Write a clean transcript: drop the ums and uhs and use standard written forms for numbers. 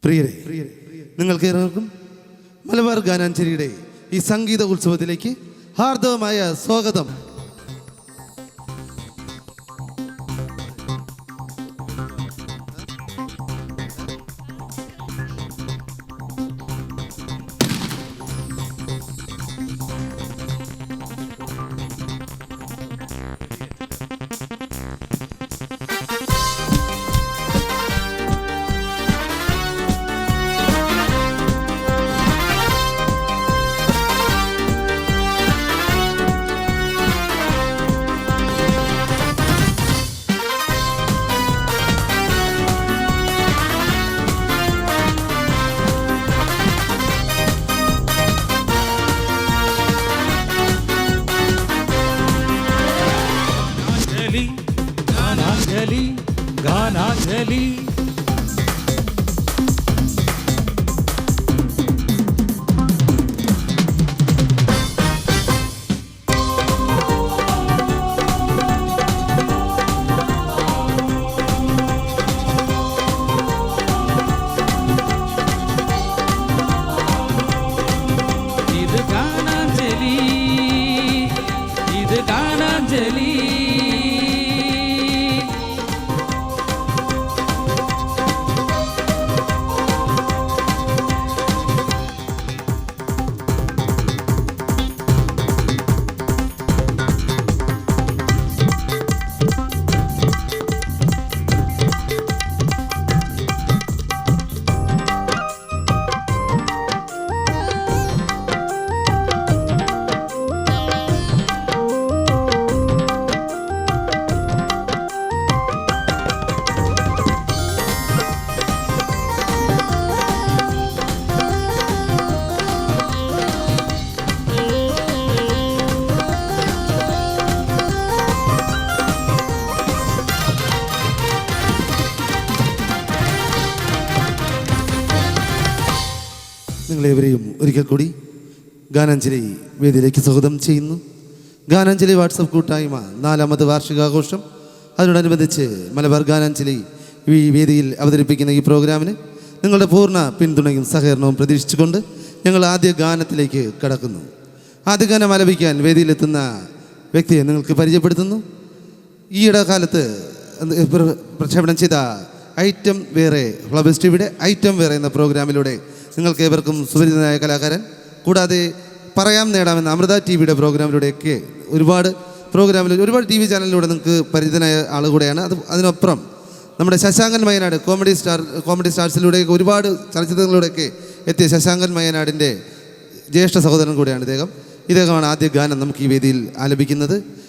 പ്രിയരെ, നിങ്ങൾക്ക് ഏവർക്കും മലബാർ ഗാനാഞ്ജലിയുടെ ഈ സംഗീത ഉത്സവത്തിലേക്ക് ഹാർദവമായ സ്വാഗതം. ഗാനാഞ്ജലി ഗാനാഞ്ജലി ഇത് ഗാനാഞ്ജലി ഇത് ഗാനാഞ്ജലി നിങ്ങളേവരെയും ഒരിക്കൽ കൂടി ഗാനാഞ്ജലി വേദിയിലേക്ക് സ്വാഗതം ചെയ്യുന്നു. ഗാനാഞ്ജലി വാട്സപ്പ് കൂട്ടായ്മ 4ാമത് വാർഷികാഘോഷം, അതിനോടനുബന്ധിച്ച് മലബാർ ഗാനാഞ്ജലി ഈ വേദിയിൽ അവതരിപ്പിക്കുന്ന ഈ പ്രോഗ്രാമിന് നിങ്ങളുടെ പൂർണ്ണ പിന്തുണയും സഹകരണവും പ്രതീക്ഷിച്ചുകൊണ്ട് ഞങ്ങൾ ആദ്യ ഗാനത്തിലേക്ക് കടക്കുന്നു. ആദ്യ ഗാനം ആലപിക്കാൻ വേദിയിലെത്തുന്ന വ്യക്തിയെ നിങ്ങൾക്ക് പരിചയപ്പെടുത്തുന്നു. ഈയിടെ കാലത്ത് പ്രക്ഷേപണം ചെയ്ത ഐറ്റം വേറെ, ഫ്ലവേഴ്സ് ടിവിയുടെ ഐറ്റം വേറെ എന്ന പ്രോഗ്രാമിലൂടെ നിങ്ങൾക്ക് ഏവർക്കും സുപരിചിതനായ കലാകാരൻ, കൂടാതെ പറയാം നേടാമെന്ന അമൃത ടിവിയുടെ പ്രോഗ്രാമിലൂടെയൊക്കെ ഒരുപാട് ടി വി ചാനലിലൂടെ നിങ്ങൾക്ക് പരിചിതനായ ആൾ കൂടെയാണ്. അതിനപ്പുറം നമ്മുടെ ശശാങ്കൻ മയനാട് കോമഡി സ്റ്റാർസിലൂടെ ഒരുപാട് ചലച്ചിത്രങ്ങളിലൂടെയൊക്കെ എത്തിയ ശശാങ്കൻ മയനാടിൻ്റെ ജ്യേഷ്ഠ സഹോദരൻ കൂടെയാണ് ഇദ്ദേഹമാണ് ആദ്യ ഗാനം നമുക്ക് ഈ വേദിയിൽ ആലപിക്കുന്നത്.